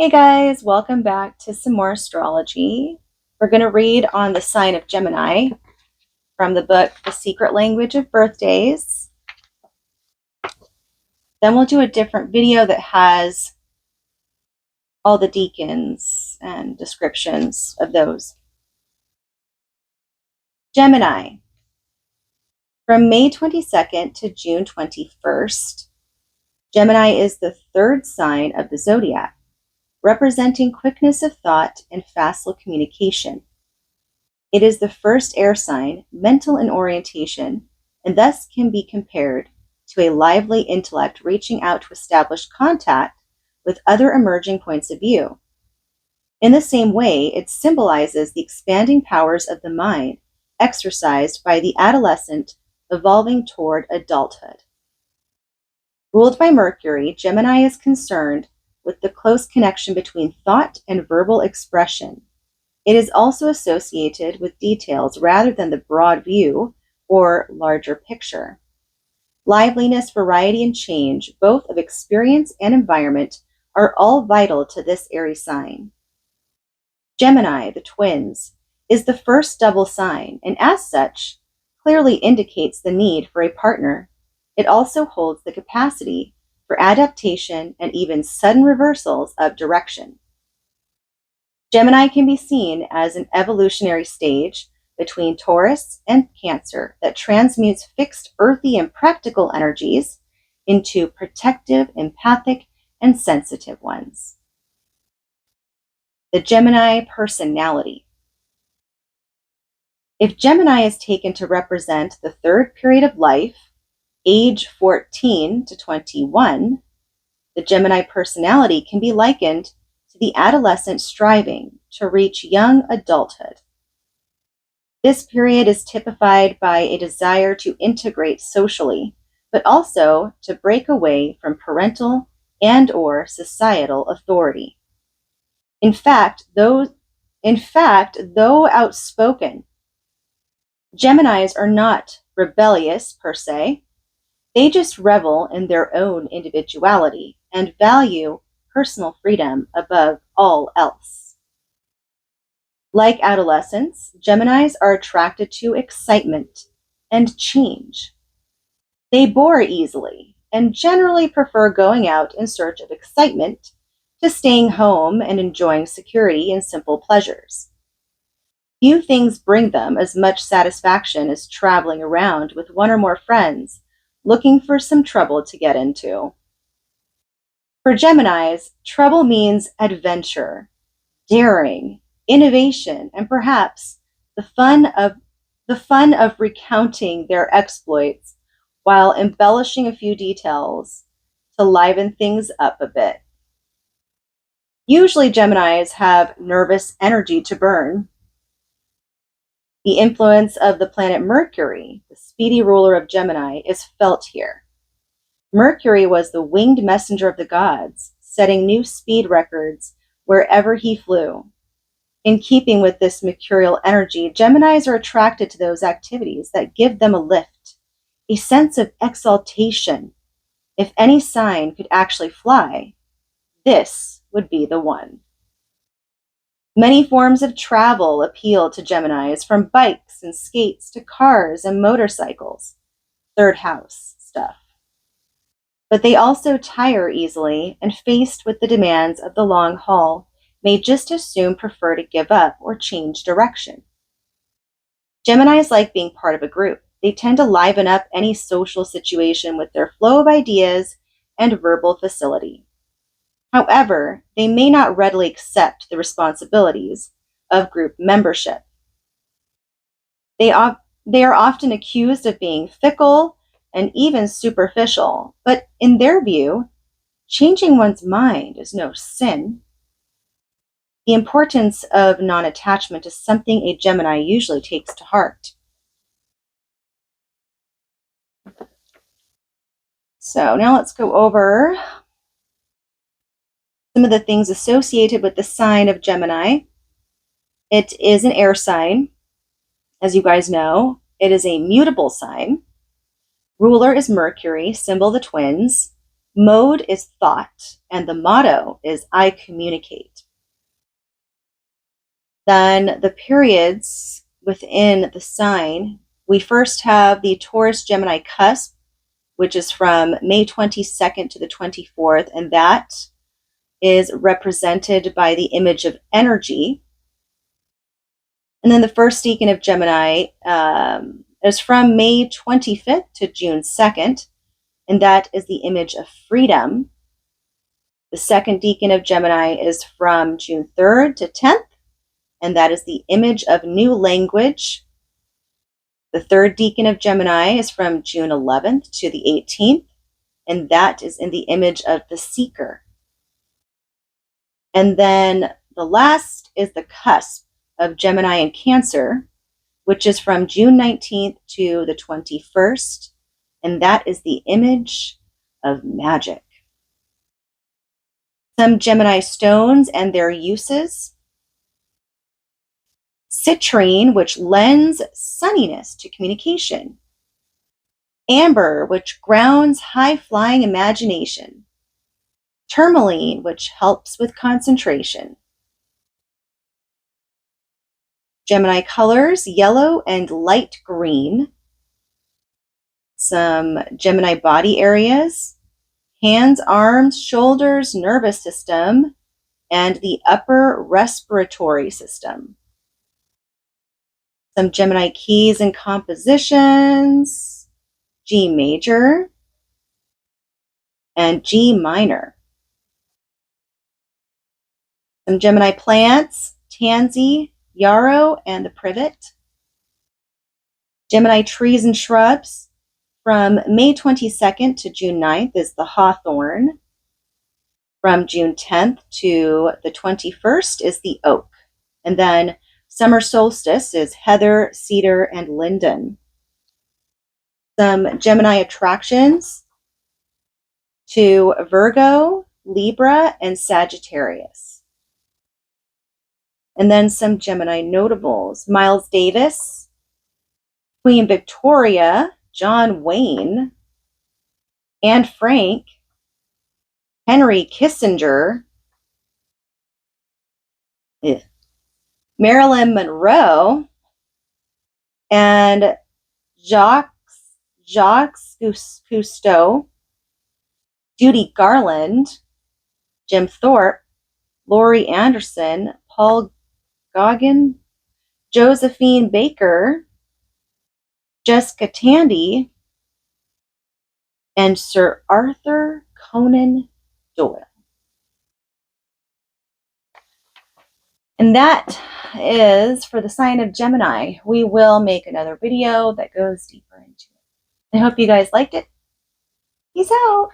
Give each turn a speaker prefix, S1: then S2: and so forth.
S1: Hey guys, welcome back to some more astrology. We're going to read on the sign of Gemini from the book The Secret Language of Birthdays. Then we'll do a different video that has all the decans and descriptions of those. Gemini, from May 22nd to June 21st, Gemini is the third sign of the zodiac, representing quickness of thought and facile communication. It is the first air sign, mental in orientation, and thus can be compared to a lively intellect reaching out to establish contact with other emerging points of view. In the same way, it symbolizes the expanding powers of the mind exercised by the adolescent evolving toward adulthood. Ruled by Mercury, Gemini is concerned with the close connection between thought and verbal expression. It is also associated with details rather than the broad view or larger picture. Liveliness, variety, and change, both of experience and environment, are all vital to this Aries sign. Gemini, the twins, is the first double sign, and as such, clearly indicates the need for a partner. It also holds the capacity for adaptation and even sudden reversals of direction. Gemini can be seen as an evolutionary stage between Taurus and Cancer that transmutes fixed earthy and practical energies into protective, empathic, and sensitive ones. The Gemini personality. If Gemini is taken to represent the third period of life, age 14 to 21, the Gemini personality can be likened to the adolescent striving to reach young adulthood. This period is typified by a desire to integrate socially, but also to break away from parental and/or societal authority. In fact, though outspoken, Geminis are not rebellious per se. They just revel in their own individuality and value personal freedom above all else. Like adolescents, Geminis are attracted to excitement and change. They bore easily and generally prefer going out in search of excitement to staying home and enjoying security and simple pleasures. Few things bring them as much satisfaction as traveling around with one or more friends looking for some trouble to get into. For Geminis, trouble means adventure, daring, innovation, and perhaps the fun of recounting their exploits while embellishing a few details to liven things up a bit. Usually Geminis have nervous energy to burn. The influence of the planet Mercury, the speedy ruler of Gemini, is felt here. Mercury was the winged messenger of the gods, setting new speed records wherever he flew. In keeping with this mercurial energy, Geminis are attracted to those activities that give them a lift, a sense of exaltation. If any sign could actually fly, this would be the one. Many forms of travel appeal to Geminis, from bikes and skates to cars and motorcycles, third house stuff. But they also tire easily, and faced with the demands of the long haul, may just as soon prefer to give up or change direction. Geminis like being part of a group. They tend to liven up any social situation with their flow of ideas and verbal facility. However, they may not readily accept the responsibilities of group membership. They are often accused of being fickle and even superficial, but in their view, changing one's mind is no sin. The importance of non-attachment is something a Gemini usually takes to heart. So now let's go over some of the things associated with the sign of Gemini. It is an air sign, as you guys know. It is a mutable sign. Ruler is Mercury, symbol the twins. Mode is thought, and the motto is I communicate. Then the periods within the sign, we first have the Taurus Gemini cusp, which is from May 22nd to the 24th, and that is represented by the image of energy. And then the first decan of Gemini is from May 25th to June 2nd, and that is the image of freedom. The second decan of Gemini is from June 3rd to 10th, and that is the image of new language. The third decan of Gemini is from June 11th to the 18th, and that is in the image of the seeker. And then the last is the cusp of Gemini and Cancer, which is from June 19th to the 21st, and that is the image of magic. Some Gemini stones and their uses. Citrine, which lends sunniness to communication. Amber, which grounds high-flying imagination. Tourmaline, which helps with concentration. Gemini colors, yellow and light green. Some Gemini body areas, hands, arms, shoulders, nervous system, and the upper respiratory system. Some Gemini keys and compositions, G major and G minor. Some Gemini plants, tansy, yarrow, and the privet. Gemini trees and shrubs, from May 22nd to June 9th is the hawthorn. From June 10th to the 21st is the oak. And then summer solstice is heather, cedar, and linden. Some Gemini attractions to Virgo, Libra, and Sagittarius. And then some Gemini notables: Miles Davis, Queen Victoria, John Wayne, Anne Frank, Henry Kissinger, Marilyn Monroe, and Jacques Cousteau, Judy Garland, Jim Thorpe, Laurie Anderson, Paul Gauguin, Josephine Baker, Jessica Tandy, and Sir Arthur Conan Doyle. And that is for the sign of Gemini. We will make another video that goes deeper into it. I hope you guys liked it. Peace out.